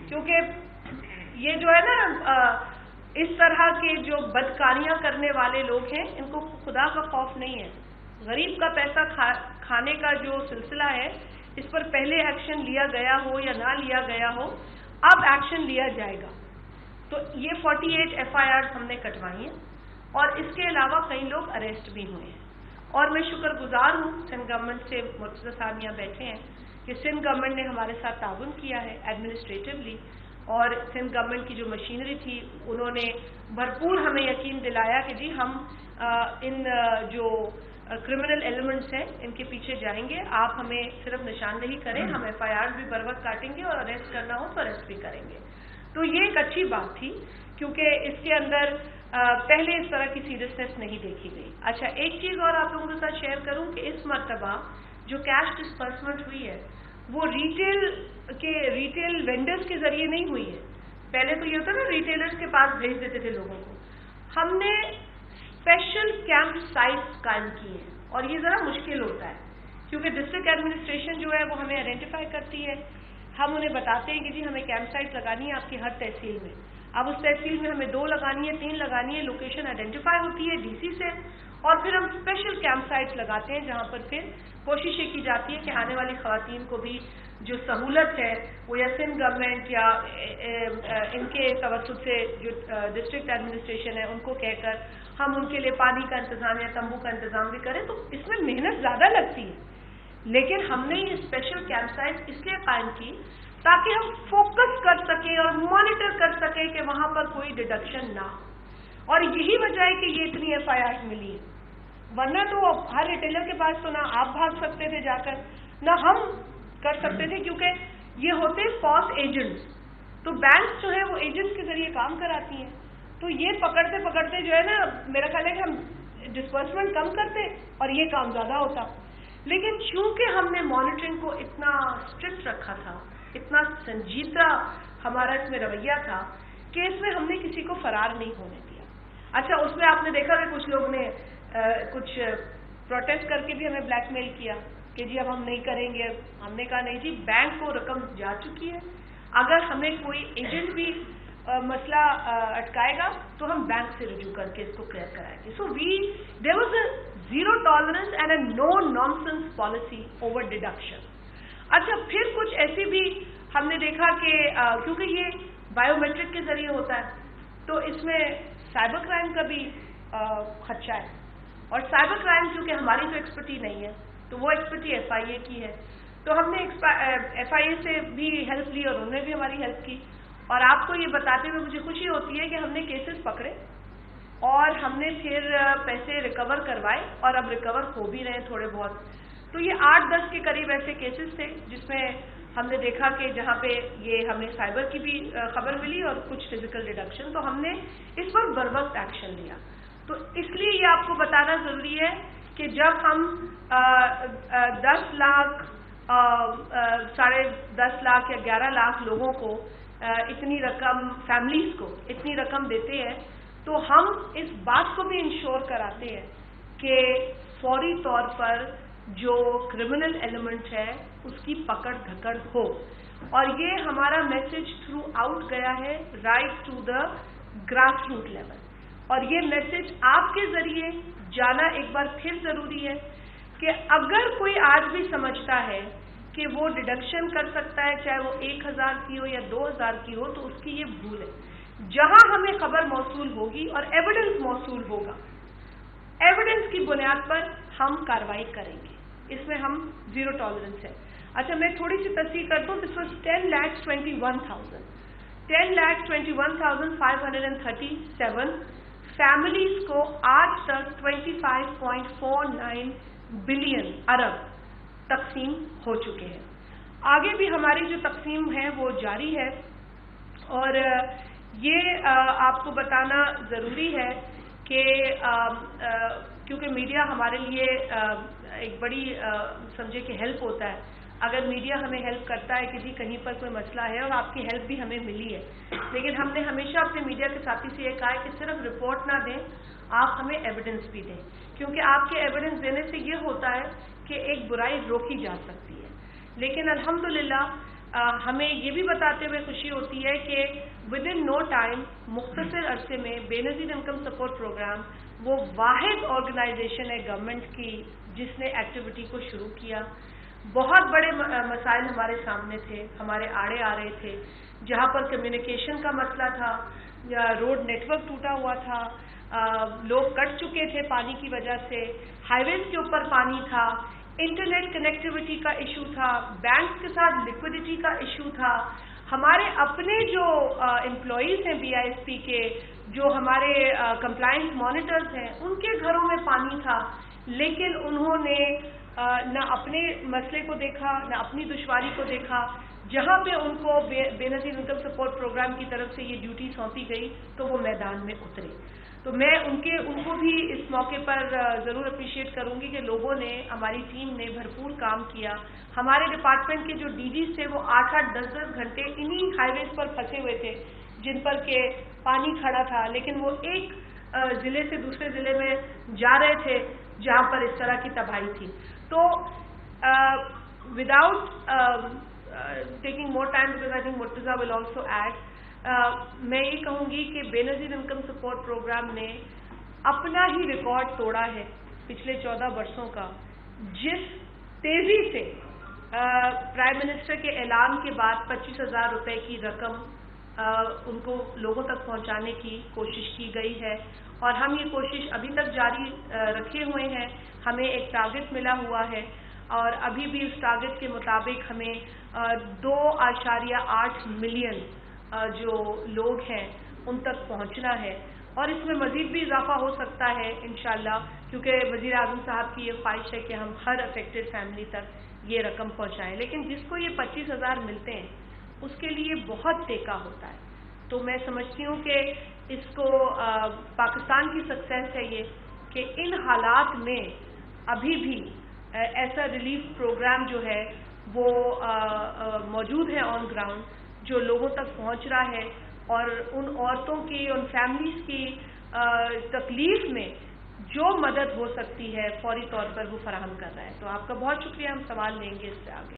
کیونکہ یہ جو ہے نا اس طرح کے جو بدکاریاں کرنے والے لوگ ہیں ان کو خدا کا خوف نہیں ہے. غریب کا پیسہ کھانے کا جو سلسلہ ہے اس پر پہلے ایکشن لیا گیا ہو یا نہ لیا گیا ہو، اب ایکشن لیا جائے گا. تو یہ 48 FIRs ہم نے کٹوائی ہیں اور اس کے علاوہ کئی لوگ اریسٹ بھی ہوئے ہیں. اور میں شکر گزار ہوں سندھ گورنمنٹ سے، مرتضی صاحب یہاں بیٹھے ہیں، کہ سندھ گورنمنٹ نے ہمارے ساتھ تعاون کیا ہے ایڈمنسٹریٹولی، اور سندھ گورنمنٹ کی جو مشینری تھی انہوں نے بھرپور ہمیں یقین دلایا کہ جی ہم ان جو کرمنل ایلیمنٹس ہیں ان کے پیچھے جائیں گے، آپ ہمیں صرف نشاندہی کریں، ہم FIRs بھی بر وقت کاٹیں گے اور اریسٹ کرنا ہو تو اریسٹ بھی کریں گے. تو یہ ایک اچھی بات تھی کیونکہ اس کے اندر پہلے اس طرح کی سیریسنس نہیں دیکھی گئی. اچھا، ایک چیز اور آپ لوگوں کے ساتھ شیئر کروں کہ اس مرتبہ جو کیش ڈسپرسمنٹ ہوئی ہے وہ ریٹیل وینڈرز کے ذریعے نہیں ہوئی ہے. پہلے تو یہ ہوتا نا ریٹیلرز کے پاس بھیج دیتے تھے لوگوں کو. ہم نے اسپیشل کیمپ سائٹس قائم کی ہیں اور یہ ذرا مشکل ہوتا ہے کیونکہ ڈسٹرکٹ ایڈمنسٹریشن جو ہے وہ ہمیں آئیڈینٹیفائی کرتی ہے. ہم انہیں بتاتے ہیں کہ جی ہمیں کیمپ سائٹ لگانی ہے آپ کی ہر تحصیل میں. اب اس تحصیل میں ہمیں 2 لگانی ہے، 3 لگانی ہے، لوکیشن آئیڈینٹیفائی ہوتی ہے DC سے، اور پھر ہم اسپیشل کیمپ سائٹس لگاتے ہیں جہاں پر پھر کوشش یہ کی جاتی ہے کہ آنے والی خواتین کو بھی جو سہولت ہے وہ یا سندھ گورنمنٹ یا ان کے توسط سے جو ڈسٹرکٹ ایڈمنسٹریشن ہے ان کو کہہ کر ہم ان کے لیے پانی کا انتظام یا تمبو کا انتظام بھی کریں. تو اس میں محنت زیادہ لگتی ہے، لیکن ہم نے یہ اسپیشل کیمپ سائٹ اس لیے قائم کی تاکہ ہم فوکس کر سکیں اور مانیٹر کر سکیں کہ وہاں پر کوئی ڈیڈکشن نہ ہو. اور یہی وجہ ہے کہ یہ اتنی FIRs ملی ہیں. ورنہ تو ہر ریٹیلر کے پاس تو نہ آپ بھاگ سکتے تھے جا کر، نہ ہم کر سکتے تھے کیونکہ یہ ہوتے فالس ایجنٹس. تو بینکس جو ہے وہ ایجنٹس کے ذریعے کام کراتی ہیں. تو یہ پکڑتے پکڑتے جو ہے نا میرا خیال ہے کہ ہم ڈسبرسمنٹ کم کرتے اور یہ کام زیادہ ہوتا. لیکن چونکہ ہم نے مانیٹرنگ کو اتنا اسٹرکٹ رکھا تھا، اتنا سنجیدہ ہمارا اس میں رویہ تھا کہ اس میں ہم نے کسی کو فرار نہیں ہونے دیا. اچھا، اس میں آپ نے دیکھا کہ کچھ لوگ نے کچھ پروٹیسٹ کر کے بھی ہمیں بلیک میل کیا کہ جی اب ہم نہیں کریں گے. ہم نے کہا نہیں جی، بینک کو رقم جا چکی ہے، اگر ہمیں کوئی ایجنٹ بھی مسئلہ اٹکائے گا تو ہم بینک سے رجوع کر کے اس کو کلیئر کرائیں گے. So there was a zero tolerance and a no nonsense policy over deduction. اچھا، پھر کچھ ایسی بھی ہم نے دیکھا کہ کیونکہ یہ بایو میٹرک کے ذریعے ہوتا ہے تو اس میں سائبر کرائم کا بھی خدشہ ہے. اور سائبر کرائم چونکہ ہماری تو ایکسپرٹی نہیں ہے تو وہ ایکسپرٹی FIA کی ہے. تو ہم نے FIA سے بھی ہیلپ لی اور انہوں نے بھی ہماری ہیلپ کی. اور آپ کو یہ بتاتے ہوئے مجھے خوشی ہوتی ہے کہ ہم نے کیسز پکڑے اور ہم نے پھر پیسے ریکور کروائے اور اب ریکور ہو بھی رہے ہیں تھوڑے بہت. تو یہ 8-10 کے قریب ایسے کیسز تھے جس میں ہم نے دیکھا کہ جہاں پہ یہ ہمیں سائبر کی بھی خبر ملی اور کچھ فزیکل ڈیڈکشن، تو ہم نے اس پر بر وقت ایکشن لیا. تو اس لیے یہ آپ کو بتانا ضروری ہے کہ جب ہم 10 لاکھ 10.5 لاکھ یا 11 لاکھ لوگوں کو اتنی رقم، فیملیز کو اتنی رقم دیتے ہیں تو ہم اس بات کو بھی انشور کراتے ہیں کہ فوری طور پر جو کرمنل ایلیمنٹ ہے اس کی پکڑ دھکڑ ہو. اور یہ ہمارا میسج تھرو آؤٹ گیا ہے right to the grass root level. اور یہ میسج آپ کے ذریعے جانا ایک بار پھر ضروری ہے کہ اگر کوئی آج بھی سمجھتا ہے کہ وہ ڈیڈکشن کر سکتا ہے چاہے وہ 1,000 کی ہو یا 2,000 کی ہو تو اس کی یہ بھول ہے. جہاں ہمیں خبر موصول ہوگی اور ایویڈنس موصول ہوگا، ایویڈنس کی بنیاد پر ہم کارروائی کریں گے. اس میں ہم زیرو ٹالرنس ہے. اچھا، میں تھوڑی سی تصحیح کر دوں. دس واز 10,21,537 فیملیز کو آج تک 25.49 بلین ارب تقسیم ہو چکے ہیں. آگے بھی ہماری جو تقسیم ہے وہ جاری ہے. اور یہ آپ کو بتانا ضروری ہے کہ کیونکہ میڈیا ہمارے لیے ایک بڑی سمجھے کہ ہیلپ ہوتا ہے. اگر میڈیا ہمیں ہیلپ کرتا ہے کہ جی کہیں پر کوئی مسئلہ ہے اور آپ کی ہیلپ بھی ہمیں ملی ہے، لیکن ہم نے ہمیشہ اپنے میڈیا کے ساتھی سے یہ کہا ہے کہ صرف رپورٹ نہ دیں، آپ ہمیں ایویڈنس بھی دیں، کیونکہ آپ کے ایویڈنس دینے سے یہ ہوتا ہے کہ ایک برائی روکی جا سکتی ہے. لیکن الحمدللہ ہمیں یہ بھی بتاتے ہوئے خوشی ہوتی ہے کہ ود ان نو ٹائم مختصر عرصے میں بے نظیر انکم سپورٹ پروگرام وہ واحد آرگنائزیشن ہے گورنمنٹ کی جس نے ایکٹیویٹی کو شروع کیا. بہت بڑے مسائل ہمارے سامنے تھے, ہمارے آڑے آ رہے تھے, جہاں پر کمیونیکیشن کا مسئلہ تھا, روڈ نیٹ ورک ٹوٹا ہوا تھا, لوگ کٹ چکے تھے پانی کی وجہ سے, ہائی ویز کے اوپر پانی تھا, انٹرنیٹ کنیکٹیوٹی کا ایشو تھا, بینک کے ساتھ لیکوڈیٹی کا ایشو تھا, ہمارے اپنے جو امپلائیز ہیں بی آئی ایس پی کے, جو ہمارے کمپلائنس مانیٹرز ہیں, ان کے گھروں میں پانی تھا, لیکن انہوں نے نہ اپنے مسئلے کو دیکھا نہ اپنی دشواری کو دیکھا. جہاں پہ ان کو بے نظیر انکم سپورٹ پروگرام کی طرف سے یہ ڈیوٹی سونپی گئی تو وہ میدان میں اترے. تو میں ان کو بھی اس موقع پر ضرور اپریشیٹ کروں گی کہ لوگوں نے, ہماری ٹیم نے بھرپور کام کیا. ہمارے ڈپارٹمنٹ کے جو ڈی ڈیز تھے وہ 8-8 10-10 گھنٹے انہی ہائی ویز پر پھنسے ہوئے تھے جن پر کہ پانی کھڑا تھا, لیکن وہ ایک ضلع سے دوسرے ضلع میں جا رہے تھے جہاں پر اس طرح کی تباہی تھی. تو without taking more time because I think Murtaza will also add, میں یہ کہوں گی کہ بے نظیر انکم سپورٹ پروگرام نے اپنا ہی ریکارڈ توڑا ہے پچھلے 14 برسوں کا. جس تیزی سے پرائم منسٹر کے اعلان کے بعد 25,000 روپے کی رقم ان کو لوگوں تک پہنچانے کی کوشش کی گئی ہے, اور ہم یہ کوشش ابھی تک جاری رکھے ہوئے ہیں. ہمیں ایک ٹارگٹ ملا ہوا ہے اور ابھی بھی اس ٹارگٹ کے مطابق ہمیں 2.8 ملین جو لوگ ہیں ان تک پہنچنا ہے, اور اس میں مزید بھی اضافہ ہو سکتا ہے انشاءاللہ, کیونکہ وزیر اعظم صاحب کی یہ خواہش ہے کہ ہم ہر افیکٹڈ فیملی تک یہ رقم پہنچائیں. لیکن جس کو یہ 25,000 ملتے ہیں اس کے لیے بہت ٹیکا ہوتا ہے. تو میں سمجھتی ہوں کہ اس کو پاکستان کی سکسیس ہے یہ کہ ان حالات میں ابھی بھی ایسا ریلیف پروگرام جو ہے وہ موجود ہے آن گراؤنڈ, جو لوگوں تک پہنچ رہا ہے, اور ان عورتوں کی, ان فیملیز کی تکلیف میں جو مدد ہو سکتی ہے فوری طور پر وہ فراہم کر رہا ہے. تو آپ کا بہت شکریہ, ہم سوال لیں گے اس سے آگے.